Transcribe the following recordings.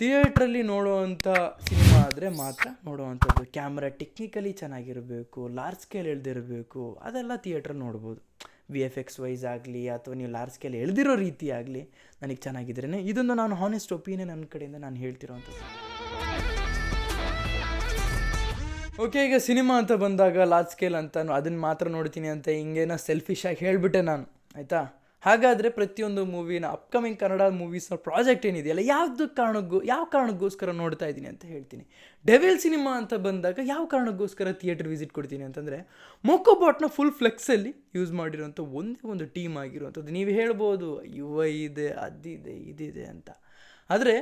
ಥಿಯೇಟ್ರಲ್ಲಿ ನೋಡುವಂಥ ಸಿನಿಮಾ ಆದರೆ ಮಾತ್ರ ನೋಡುವಂಥದ್ದು. ಕ್ಯಾಮ್ರಾ ಟೆಕ್ನಿಕಲಿ ಚೆನ್ನಾಗಿರಬೇಕು, ಲಾರ್ಜ್ ಸ್ಕೇಲ್ ಎಳ್ದಿರಬೇಕು, ಅದೆಲ್ಲ ಥಿಯೇಟ್ರಲ್ಲಿ ನೋಡ್ಬೋದು. VFX ವೈಸ್ ಆಗಲಿ ಅಥವಾ ನೀವು ಲಾರ್ಜ್ ಸ್ಕೇಲ್ ಎಳ್ದಿರೋ ರೀತಿ ಆಗಲಿ ನನಗೆ ಚೆನ್ನಾಗಿದ್ರೇ, ಇದೊಂದು ನಾನು ಹಾನೆಸ್ಟ್ ಒಪಿನಿಯನ್ ನನ್ನ ಕಡೆಯಿಂದ ನಾನು ಹೇಳ್ತಿರೋವಂಥದ್ದು. ಓಕೆ, ಈಗ ಸಿನಿಮಾ ಅಂತ ಬಂದಾಗ ಲಾರ್ಜ್ ಸ್ಕೇಲ್ ಅಂತ ಅದನ್ನು ಮಾತ್ರ ನೋಡ್ತೀನಿ ಅಂತ ಹಿಂಗೇನೋ ಸೆಲ್ಫಿಶ್ ಆಗಿ ಹೇಳಿಬಿಟ್ಟೆ ನಾನು, ಆಯಿತಾ? ಹಾಗಾದರೆ ಪ್ರತಿಯೊಂದು ಮೂವಿನ ಅಪ್ಕಮಿಂಗ್ ಕನ್ನಡ ಮೂವೀಸ್ನ ಪ್ರಾಜೆಕ್ಟ್ ಏನಿದೆಯಲ್ಲ, ಯಾವ ಕಾರಣಕ್ಕೋಸ್ಕರ ನೋಡ್ತಾ ಇದ್ದೀನಿ ಅಂತ ಹೇಳ್ತೀನಿ. ಡೆವಿಲ್ ಸಿನಿಮಾ ಅಂತ ಬಂದಾಗ ಯಾವ ಕಾರಣಕ್ಕೋಸ್ಕರ ಥಿಯೇಟರ್ ವಿಸಿಟ್ ಕೊಡ್ತೀನಿ ಅಂತಂದರೆ, ಮೊಕೊಬಾಟ್ನ ಫುಲ್ ಫ್ಲೆಕ್ಸಲ್ಲಿ ಯೂಸ್ ಮಾಡಿರೋಂಥ ಒಂದೇ ಒಂದು ಟೀಮ್ ಆಗಿರುವಂಥದ್ದು. ನೀವು ಹೇಳ್ಬೋದು ಯುವ ಇದೆ, ಅದಿದೆ, ಇದಿದೆ ಅಂತ. ಆದರೆ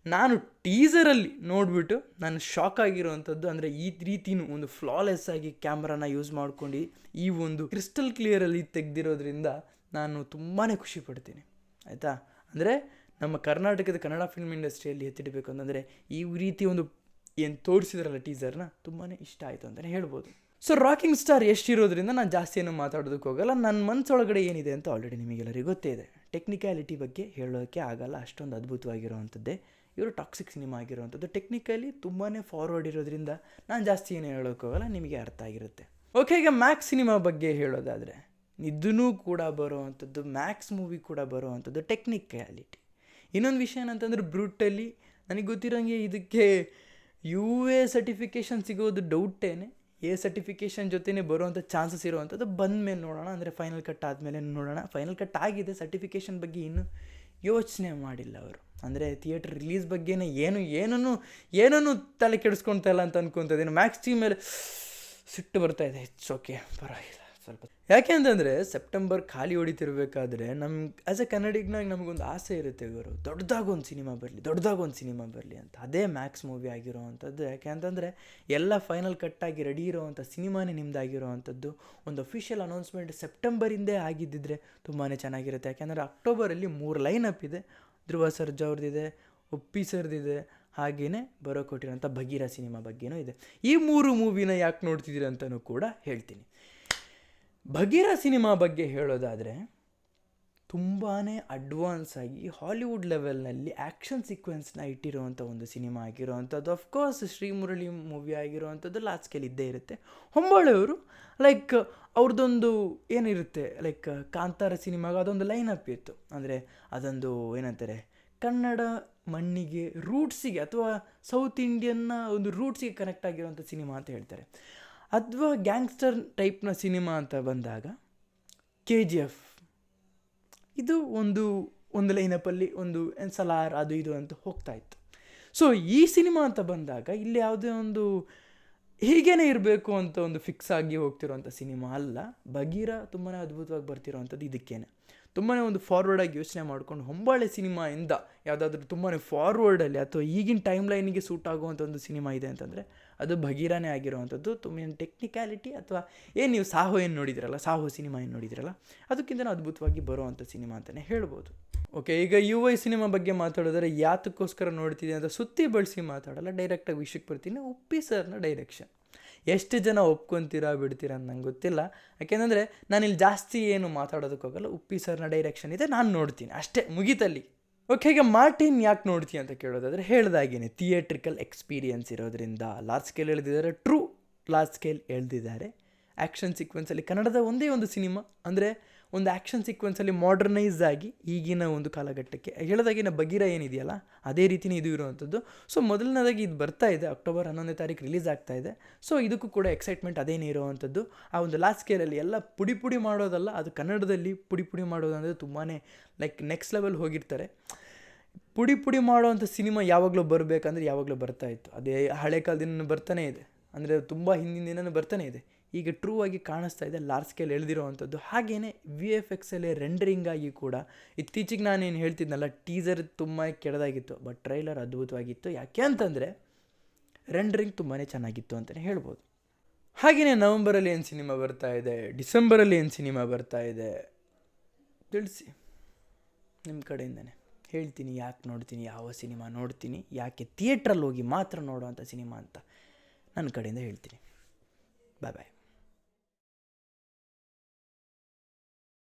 ನಾನು ಟೀಸರಲ್ಲಿ ನೋಡಿಬಿಟ್ಟು ನಾನು ಶಾಕ್ ಆಗಿರೋವಂಥದ್ದು ಅಂದರೆ, ಈ ರೀತಿಯೂ ಒಂದು ಫ್ಲಾಲೆಸ್ ಆಗಿ ಕ್ಯಾಮ್ರಾನ ಯೂಸ್ ಮಾಡ್ಕೊಂಡು ಈ ಒಂದು ಕ್ರಿಸ್ಟಲ್ ಕ್ಲಿಯರಲ್ಲಿ ತೆಗೆದಿರೋದ್ರಿಂದ ನಾನು ತುಂಬಾ ಖುಷಿ ಪಡ್ತೀನಿ, ಆಯಿತಾ? ಅಂದರೆ ನಮ್ಮ ಕರ್ನಾಟಕದ ಕನ್ನಡ ಫಿಲ್ಮ್ ಇಂಡಸ್ಟ್ರಿಯಲ್ಲಿ ಎತ್ತಿಡಬೇಕು ಅಂತಂದರೆ ಈ ರೀತಿ ಒಂದು ಏನು ತೋರಿಸಿದ್ರಲ್ಲ ಟೀಸರ್ನ, ತುಂಬಾ ಇಷ್ಟ ಆಯಿತು ಅಂತಲೇ ಹೇಳ್ಬೋದು. ಸೊ ರಾಕಿಂಗ್ ಸ್ಟಾರ್ ಎಷ್ಟಿರೋದ್ರಿಂದ ನಾನು ಜಾಸ್ತಿ ಏನು ಮಾತಾಡೋದಕ್ಕೆ ಹೋಗಲ್ಲ. ನನ್ನ ಮನಸ್ಸೊಳಗಡೆ ಏನಿದೆ ಅಂತ ಆಲ್ರೆಡಿ ನಿಮಗೆಲ್ಲರಿಗೂ ಗೊತ್ತೇ ಇದೆ. ಟೆಕ್ನಿಕ್ಯಾಲಿಟಿ ಬಗ್ಗೆ ಹೇಳೋಕ್ಕೆ ಆಗಲ್ಲ, ಅಷ್ಟೊಂದು ಅದ್ಭುತವಾಗಿರುವಂಥದ್ದೇ. ಇವರು ಟಾಕ್ಸಿಕ್ ಸಿನಿಮಾ ಆಗಿರುವಂಥದ್ದು. ಟೆಕ್ನಿಕಲಿ ತುಂಬಾ ಫಾರ್ವರ್ಡ್ ಇರೋದ್ರಿಂದ ನಾನು ಜಾಸ್ತಿ ಏನು ಹೇಳೋಕ್ಕೋಗಲ್ಲ, ನಿಮಗೆ ಅರ್ಥ ಆಗಿರುತ್ತೆ. ಓಕೆ, ಈಗ ಮ್ಯಾಕ್ಸ್ ಸಿನಿಮಾ ಬಗ್ಗೆ ಹೇಳೋದಾದರೆ, ಇದೂ ಕೂಡ ಬರುವಂಥದ್ದು, ಮ್ಯಾಕ್ಸ್ ಮೂವಿ ಕೂಡ ಬರುವಂಥದ್ದು ಟೆಕ್ನಿಕ್ಯಾಲಿಟಿ. ಇನ್ನೊಂದು ವಿಷಯ ಏನಂತಂದ್ರೆ, ಬ್ರೂಟಲಿ ನನಗೆ ಗೊತ್ತಿರೋಂಗೆ ಇದಕ್ಕೆ UA ಸರ್ಟಿಫಿಕೇಷನ್ ಸಿಗೋದು ಡೌಟೇನೆ. A ಸರ್ಟಿಫಿಕೇಷನ್ ಜೊತೆನೇ ಬರುವಂಥ ಚಾನ್ಸಸ್ ಇರುವಂಥದ್ದು. ಬಂದಮೇಲೆ ನೋಡೋಣ, ಅಂದರೆ ಫೈನಲ್ ಕಟ್ ಆದಮೇಲೆ ನೋಡೋಣ. ಫೈನಲ್ ಕಟ್ ಆಗಿದೆ, ಸರ್ಟಿಫಿಕೇಷನ್ ಬಗ್ಗೆ ಇನ್ನೂ ಯೋಚನೆ ಮಾಡಿಲ್ಲ ಅವರು. ಅಂದರೆ ಥಿಯೇಟ್ರ್ ರಿಲೀಸ್ ಬಗ್ಗೆನೇ ಏನೂ ತಲೆ ಕೆಡಿಸ್ಕೊಳ್ತಾ ಇಲ್ಲ ಅಂತ ಅನ್ಕೊತಿದ್ದೀನಿ. ಮ್ಯಾಕ್ಸ್ ಟೀಮ್ ಮೇಲೆ ಸಿಟ್ಟು ಬರ್ತಾಯಿದೆ. ಇಟ್ಸ್ ಓಕೆ, ಪರವಾಗಿಲ್ಲ ಸ್ವಲ್ಪ. ಯಾಕೆ ಅಂತಂದರೆ, ಸೆಪ್ಟೆಂಬರ್ ಖಾಲಿ ಹೊಡಿತಿರ್ಬೇಕಾದ್ರೆ ಆ್ಯಸ್ ಎ ಕನ್ನಡಿಗನಾಗಿ ನಮಗೊಂದು ಆಸೆ ಇರುತ್ತೆ, ಗುರು ದೊಡ್ಡದಾಗೊಂದು ಸಿನಿಮಾ ಬರಲಿ ಅಂತ. ಅದೇ ಮ್ಯಾಕ್ಸ್ ಮೂವಿ ಆಗಿರೋವಂಥದ್ದು. ಯಾಕೆ ಅಂತಂದರೆ ಎಲ್ಲ ಫೈನಲ್ ಕಟ್ಟಾಗಿ ರೆಡಿ ಇರೋವಂಥ ಸಿನಿಮಾನೇ ನಿಮ್ಮದಾಗಿರೋವಂಥದ್ದು. ಒಂದು ಅಫಿಷಿಯಲ್ ಅನೌನ್ಸ್ಮೆಂಟ್ ಸೆಪ್ಟೆಂಬರಿಂದೇ ಆಗಿದ್ದಿದ್ರೆ ತುಂಬಾ ಚೆನ್ನಾಗಿರುತ್ತೆ. ಯಾಕೆಂದರೆ ಅಕ್ಟೋಬರಲ್ಲಿ 3 ಲೈನಪ್ ಇದೆ. ಧ್ರುವ ಸರ್ಜಾ ಅವ್ರದ್ದಿದೆ, ಉಪ್ಪಿ ಸರ್ದಿದೆ, ಹಾಗೆಯೇ ಕೊಟ್ಟಿರೋಂಥ ಬಗೀರ ಸಿನಿಮಾ ಬಗ್ಗೆನೂ ಇದೆ. ಈ 3 ಮೂವಿನ ಯಾಕೆ ನೋಡ್ತಿದ್ದೀರ ಅಂತಲೂ ಕೂಡ ಹೇಳ್ತೀನಿ. ಬಗೀರ ಸಿನಿಮಾ ಬಗ್ಗೆ ಹೇಳೋದಾದರೆ, ತುಂಬಾ ಅಡ್ವಾನ್ಸ್ ಆಗಿ ಹಾಲಿವುಡ್ ಲೆವೆಲ್ನಲ್ಲಿ ಆ್ಯಕ್ಷನ್ ಸೀಕ್ವೆನ್ಸ್ನ ಇಟ್ಟಿರುವಂಥ ಒಂದು ಸಿನಿಮಾ ಆಗಿರೋವಂಥದ್ದು. ಅಫ್ಕೋರ್ಸ್ ಶ್ರೀಮುರಳಿ ಮೂವಿ ಆಗಿರುವಂಥದ್ದು ಲಾರ್ಜ್ ಸ್ಕೇಲ್ ಇದ್ದೇ ಇರುತ್ತೆ. ಹೊಂಬಾಳೆಯವರು ಅವ್ರದ್ದೊಂದು ಏನಿರುತ್ತೆ, ಕಾಂತಾರ ಸಿನಿಮಾಗ ಅದೊಂದು ಲೈನಪ್ ಇತ್ತು. ಅಂದರೆ ಅದೊಂದು ಏನಂತಾರೆ, ಕನ್ನಡ ಮಣ್ಣಿಗೆ, ರೂಟ್ಸಿಗೆ ಅಥವಾ ಸೌತ್ ಇಂಡಿಯನ್ನ ಒಂದು ರೂಟ್ಸಿಗೆ ಕನೆಕ್ಟ್ ಆಗಿರುವಂಥ ಸಿನಿಮಾ ಅಂತ ಹೇಳ್ತಾರೆ. ಅಥವಾ ಗ್ಯಾಂಗ್ಸ್ಟರ್ ಟೈಪ್ನ ಸಿನಿಮಾ ಅಂತ ಬಂದಾಗ KGF, ಇದು ಒಂದು ಲೈನಪ್ಪಲ್ಲಿ ಒಂದು ಸಲಾರ್ ಅದು ಇದು ಅಂತ ಹೋಗ್ತಾಯಿತ್ತು. ಸೊ ಈ ಸಿನಿಮಾ ಅಂತ ಬಂದಾಗ ಇಲ್ಲಿ ಯಾವುದೇ ಒಂದು ಹೀಗೇ ಇರಬೇಕು ಅಂತ ಒಂದು ಫಿಕ್ಸ್ ಆಗಿ ಹೋಗ್ತಿರೋವಂಥ ಸಿನಿಮಾ ಅಲ್ಲ. ಬಗೀರ ತುಂಬಾ ಅದ್ಭುತವಾಗಿ ಬರ್ತಿರೋವಂಥದ್ದು ಇದಕ್ಕೇನೆ. ತುಂಬಾ ಒಂದು ಫಾರ್ವರ್ಡಾಗಿ ಯೋಚನೆ ಮಾಡ್ಕೊಂಡು ಹೊಂಬಾಳೆ ಸಿನಿಮಾಯಿಂದ ಯಾವುದಾದ್ರೂ ತುಂಬಾ ಫಾರ್ವರ್ಡಲ್ಲಿ ಅಥವಾ ಈಗಿನ ಟೈಮ್ ಲೈನಿಗೆ ಸೂಟ್ ಆಗುವಂಥ ಒಂದು ಸಿನಿಮಾ ಇದೆ ಅಂತಂದರೆ ಅದು ಬಗೀರನೇ ಆಗಿರುವಂಥದ್ದು. ತುಂಬ ಟೆಕ್ನಿಕ್ಯಾಲಿಟಿ ಅಥವಾ ನೀವು ಸಾಹೋ ಸಿನಿಮಾ ಏನು ನೋಡಿದ್ರಲ್ಲ, ಅದಕ್ಕಿಂತ ಅದ್ಭುತವಾಗಿ ಬರುವಂಥ ಸಿನಿಮಾ ಅಂತಲೇ ಹೇಳ್ಬೋದು. ಓಕೆ, ಈಗ UI ಸಿನಿಮಾ ಬಗ್ಗೆ ಮಾತಾಡೋದ್ರೆ ಯಾತಕ್ಕೋಸ್ಕರ ನೋಡ್ತಿದ್ದೀನಿ ಅಂತ ಸುತ್ತಿ ಬಳಸಿ ಮಾತಾಡಲ್ಲ, ಡೈರೆಕ್ಟಾಗಿ ವಿಷಯಕ್ಕೆ ಬರ್ತೀನಿ. ಉಪ್ಪಿ ಸರ್ನ ಡೈರೆಕ್ಷನ್ ಎಷ್ಟು ಜನ ಒಪ್ಕೊತೀರಾ ಬಿಡ್ತೀರಾ ಅಂತ ನಂಗೆ ಗೊತ್ತಿಲ್ಲ. ಯಾಕೆಂದರೆ ನಾನಿಲ್ಲಿ ಜಾಸ್ತಿ ಏನು ಮಾತಾಡೋದಕ್ಕೋಗಲ್ಲ. ಉಪ್ಪಿ ಸರ್ನ ಡೈರೆಕ್ಷನ್ ಇದೆ, ನಾನು ನೋಡ್ತೀನಿ ಅಷ್ಟೇ, ಮುಗಿತಲ್ಲಿ. ಓಕೆ, ಈಗ ಮಾರ್ಟಿನ್ ಯಾಕೆ ನೋಡ್ತೀನಿ ಅಂತ ಕೇಳೋದಾದರೆ, ಹೇಳ್ದಾಗೇನೆ ಥಿಯೇಟ್ರಿಕಲ್ ಎಕ್ಸ್ಪೀರಿಯನ್ಸ್ ಇರೋದ್ರಿಂದ. ಲಾರ್ಜ್ ಸ್ಕೇಲ್ ಎಳೆದಿದ್ದಾರೆ, ಟ್ರೂ ಲಾರ್ಜ್ ಸ್ಕೇಲ್ ಎಳೆದಿದ್ದಾರೆ. ಆ್ಯಕ್ಷನ್ ಸೀಕ್ವೆನ್ಸಲ್ಲಿ ಕನ್ನಡದ ಒಂದೇ ಒಂದು ಸಿನಿಮಾ, ಅಂದರೆ ಒಂದು ಆ್ಯಕ್ಷನ್ ಸೀಕ್ವೆನ್ಸಲ್ಲಿ ಮಾಡರ್ನೈಸ್ ಆಗಿ ಈಗಿನ ಒಂದು ಕಾಲಘಟ್ಟಕ್ಕೆ ಹೇಳಿದಾಗಿನ ಬಗೀರ ಏನಿದೆಯಲ್ಲ ಅದೇ ರೀತಿಯೇ ಇದು ಇರುವಂಥದ್ದು. ಸೊ ಮೊದಲನೇದಾಗಿ ಇದು ಬರ್ತಾ ಇದೆ, ಅಕ್ಟೋಬರ್ 11ನೇ ತಾರೀಕು ರಿಲೀಸ್ ಆಗ್ತಾ ಇದೆ. ಸೊ ಇದಕ್ಕೂ ಕೂಡ ಎಕ್ಸೈಟ್ಮೆಂಟ್ ಅದೇನೇ ಇರುವಂಥದ್ದು. ಆ ಒಂದು ಲಾರ್ಜ್ ಸ್ಕೇಲಲ್ಲಿ ಎಲ್ಲ ಪುಡಿ ಮಾಡೋದಲ್ಲ, ಅದು ಕನ್ನಡದಲ್ಲಿ ಪುಡಿ ಮಾಡೋದು ಅಂದರೆ ತುಂಬಾ ನೆಕ್ಸ್ಟ್ ಲೆವೆಲ್ ಹೋಗಿರ್ತಾರೆ. ಪುಡಿ ಮಾಡೋವಂಥ ಸಿನಿಮಾ ಯಾವಾಗಲೂ ಬರಬೇಕಂದ್ರೆ ಯಾವಾಗಲೂ ಬರ್ತಾಯಿತ್ತು. ಅದೇ ಹಳೆ ಕಾಲದಿಂದ ಬರ್ತಾನೆ ಇದೆ, ಅಂದರೆ ತುಂಬ ಹಿಂದಿನ ದಿನವೂ ಬರ್ತಾನೆ ಇದೆ. ಈಗ ಟ್ರೂ ಆಗಿ ಕಾಣಿಸ್ತಾ ಇದೆ, ಲಾರ್ಜ್ ಸ್ಕೇಲ್ ಎಳೆದಿರೋವಂಥದ್ದು. ಹಾಗೆಯೇ VFXಲ್ಲೇ ರೆಂಡರಿಂಗ್ ಆಗಿ ಕೂಡ ಇತ್ತೀಚೆಗೆ ನಾನೇನು ಹೇಳ್ತಿದ್ನಲ್ಲ, ಟೀಸರ್ ತುಂಬ ಕೆಡದಾಗಿತ್ತು, ಬಟ್ ಟ್ರೈಲರ್ ಅದ್ಭುತವಾಗಿತ್ತು. ಯಾಕೆ ಅಂತಂದರೆ ರೆಂಡರಿಂಗ್ ತುಂಬಾ ಚೆನ್ನಾಗಿತ್ತು ಅಂತಲೇ ಹೇಳ್ಬೋದು. ಹಾಗೆಯೇ ನವಂಬರಲ್ಲಿ ಏನು ಸಿನಿಮಾ ಬರ್ತಾ ಇದೆ, ಡಿಸೆಂಬರಲ್ಲಿ ಏನು ಸಿನಿಮಾ ಬರ್ತಾ ಇದೆ ತಿಳಿಸಿ, ನಿಮ್ಮ ಕಡೆಯಿಂದನೇ ಹೇಳ್ತೀನಿ ಯಾಕೆ ನೋಡ್ತೀನಿ, ಯಾವ ಸಿನಿಮಾ ನೋಡ್ತೀನಿ, ಯಾಕೆ ಥಿಯೇಟ್ರಲ್ಲಿ ಹೋಗಿ ಮಾತ್ರ ನೋಡೋವಂಥ ಸಿನಿಮಾ ಅಂತ ನನ್ನ ಕಡೆಯಿಂದ ಹೇಳ್ತೀನಿ. ಬಾಯ್ ಬಾಯ್.